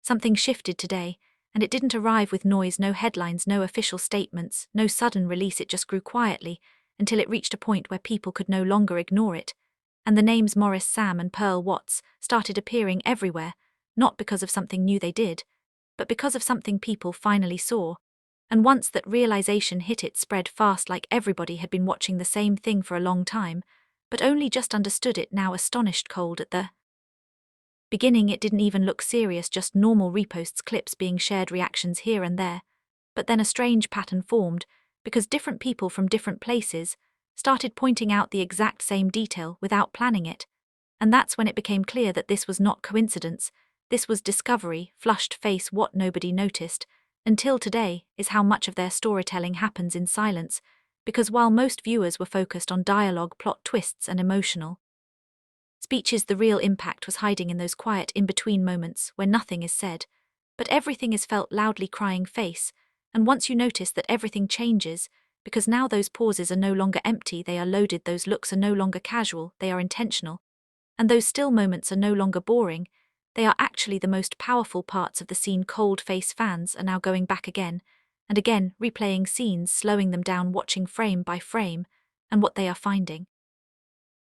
Something shifted today, and it didn't arrive with noise, no headlines, no official statements, no sudden release. It just grew quietly until it reached a point where people could no longer ignore it, and the names Maurice, Sam, and Pearl Watts started appearing everywhere, not because of something new they did, but because of something people finally saw. And once that realization hit, it spread fast, like everybody had been watching the same thing for a long time, but only just understood it now, astonished. Cold at the beginning, it didn't even look serious, just normal reposts, clips being shared, reactions here and there. But then a strange pattern formed, because different people from different places started pointing out the exact same detail without planning it. And that's when it became clear that this was not coincidence, this was discovery. Flushed face. What nobody noticed until today is how much of their storytelling happens in silence, because while most viewers were focused on dialogue, plot twists, and emotional speeches, the real impact was hiding in those quiet in-between moments where nothing is said, but everything is felt. Loudly crying face. And once you notice that, everything changes, because now those pauses are no longer empty, they are loaded. Those looks are no longer casual, they are intentional. And those still moments are no longer boring, they are actually the most powerful parts of the scene. Cold face fans are now going back again and again, replaying scenes, slowing them down, watching frame by frame, and what they are finding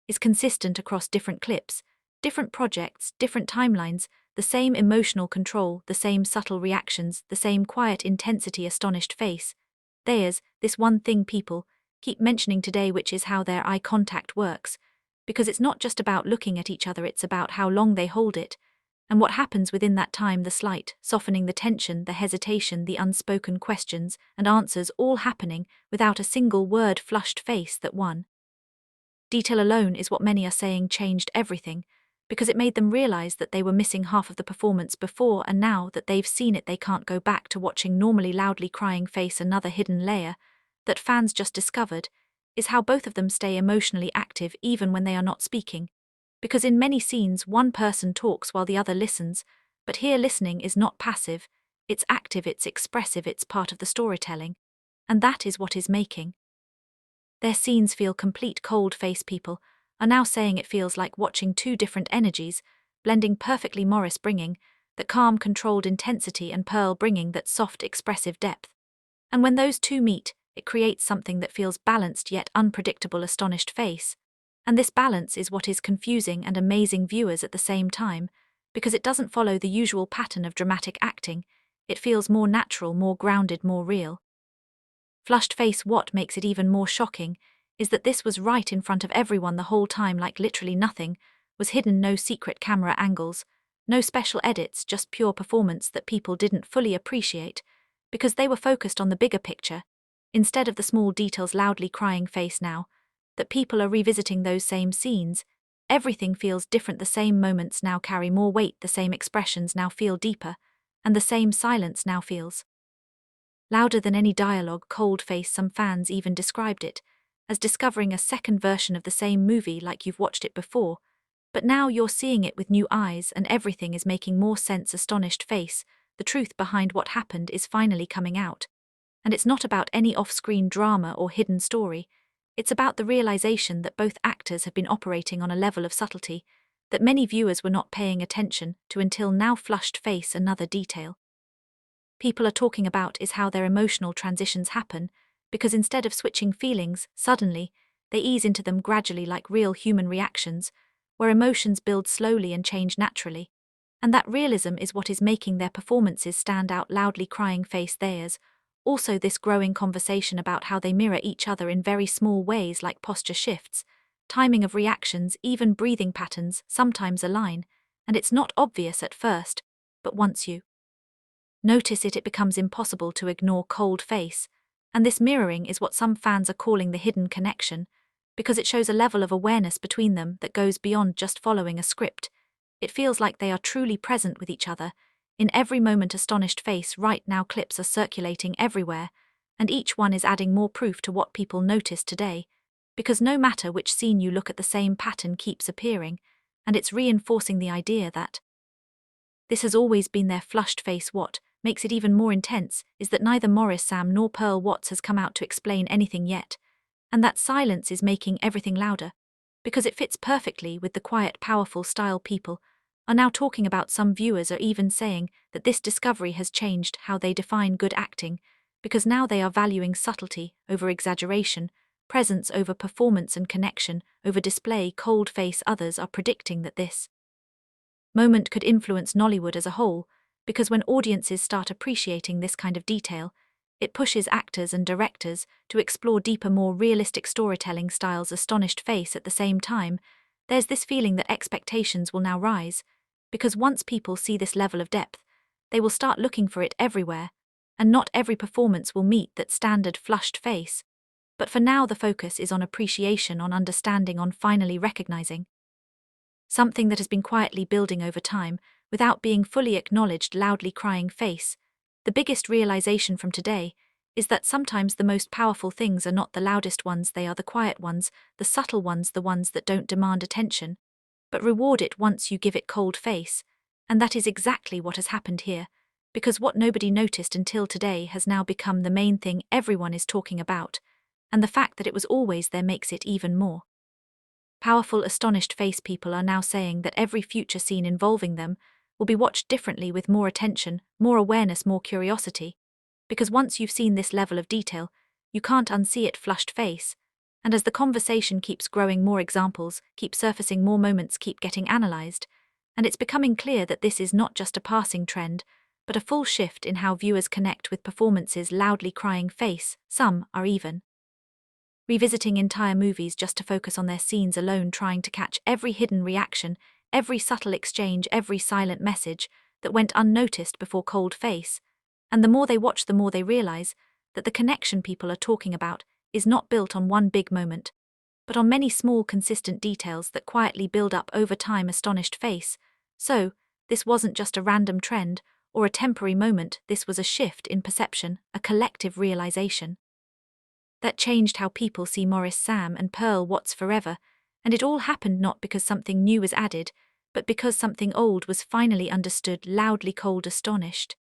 is consistent across different clips, different projects, different timelines, the same emotional control, the same subtle reactions, the same quiet intensity. Astonished face. There's this one thing people keep mentioning today, which is how their eye contact works, because it's not just about looking at each other, it's about how long they hold it, and what happens within that time, the slight softening, the tension, the hesitation, the unspoken questions and answers, all happening without a single word. Flushed face. That one detail alone is what many are saying changed everything, because it made them realize that they were missing half of the performance before, and now that they've seen it, they can't go back to watching normally. Loudly crying face. Another hidden layer that fans just discovered is how both of them stay emotionally active even when they are not speaking, because in many scenes one person talks while the other listens, but here listening is not passive, it's active, it's expressive, it's part of the storytelling, and that is what is making their scenes feel complete. Cold face people are now saying it feels like watching two different energies blending perfectly, Maurice bringing that calm, controlled intensity, and Pearl bringing that soft, expressive depth. And when those two meet, it creates something that feels balanced yet unpredictable. Astonished face. And this balance is what is confusing and amazing viewers at the same time, because it doesn't follow the usual pattern of dramatic acting, it feels more natural, more grounded, more real. Flushed face. What makes it even more shocking is that this was right in front of everyone the whole time, like literally nothing was hidden, no secret camera angles, no special edits, just pure performance that people didn't fully appreciate, because they were focused on the bigger picture, instead of the small details. Loudly crying face. Now that people are revisiting those same scenes, everything feels different. The same moments now carry more weight, the same expressions now feel deeper, and the same silence now feels louder than any dialogue. Cold face. Some fans even described it as discovering a second version of the same movie, like you've watched it before, but now you're seeing it with new eyes and everything is making more sense. Astonished face. The truth behind what happened is finally coming out, and it's not about any off-screen drama or hidden story. It's about the realization that both actors have been operating on a level of subtlety that many viewers were not paying attention to until now. Flushed face. Another detail people are talking about is how their emotional transitions happen, because instead of switching feelings suddenly, they ease into them gradually, like real human reactions, where emotions build slowly and change naturally. And that realism is what is making their performances stand out. Loudly crying face. There's also this growing conversation about how they mirror each other in very small ways, like posture shifts, timing of reactions, even breathing patterns sometimes align, and it's not obvious at first, but once you notice it, it becomes impossible to ignore. Cold face. And this mirroring is what some fans are calling the hidden connection, because it shows a level of awareness between them that goes beyond just following a script. It feels like they are truly present with each other in every moment. Astonished face. Right now clips are circulating everywhere, and each one is adding more proof to what people noticed today, because no matter which scene you look at, the same pattern keeps appearing, and it's reinforcing the idea that this has always been there. Flushed face. What makes it even more intense is that neither Maurice, Sam, nor Pearl Watts has come out to explain anything yet, and that silence is making everything louder, because it fits perfectly with the quiet, powerful style people are now talking about. Some viewers are even saying that this discovery has changed how they define good acting, because now they are valuing subtlety over exaggeration, presence over performance, and connection over display. Cold face. Others are predicting that this moment could influence Nollywood as a whole, because when audiences start appreciating this kind of detail, it pushes actors and directors to explore deeper, more realistic storytelling styles. Astonished face. At the same time, there's this feeling that expectations will now rise, because once people see this level of depth, they will start looking for it everywhere, and not every performance will meet that standard. Flushed face. But for now, the focus is on appreciation, on understanding, on finally recognizing something that has been quietly building over time, without being fully acknowledged. Loudly crying face. The biggest realization from today is that sometimes the most powerful things are not the loudest ones, they are the quiet ones, the subtle ones, the ones that don't demand attention, but reward it once you give it. Cold face. And that is exactly what has happened here, because what nobody noticed until today has now become the main thing everyone is talking about, and the fact that it was always there makes it even more powerful. Astonished face. People are now saying that every future scene involving them will be watched differently, with more attention, more awareness, more curiosity, because once you've seen this level of detail, you can't unsee it. Flushed face. And as the conversation keeps growing, more examples keep surfacing, more moments keep getting analyzed, and it's becoming clear that this is not just a passing trend, but a full shift in how viewers connect with performances. Loudly crying face. Some are even revisiting entire movies just to focus on their scenes alone, trying to catch every hidden reaction, every subtle exchange, every silent message that went unnoticed before. Cold face. And the more they watch, the more they realize that the connection people are talking about is not built on one big moment, but on many small, consistent details that quietly build up over time. Astonished face. So, this wasn't just a random trend or a temporary moment, this was a shift in perception, a collective realization that changed how people see Maurice, Sam, and Pearl Watts forever, and it all happened not because something new was added, but because something old was finally understood. Loudly cold. Astonished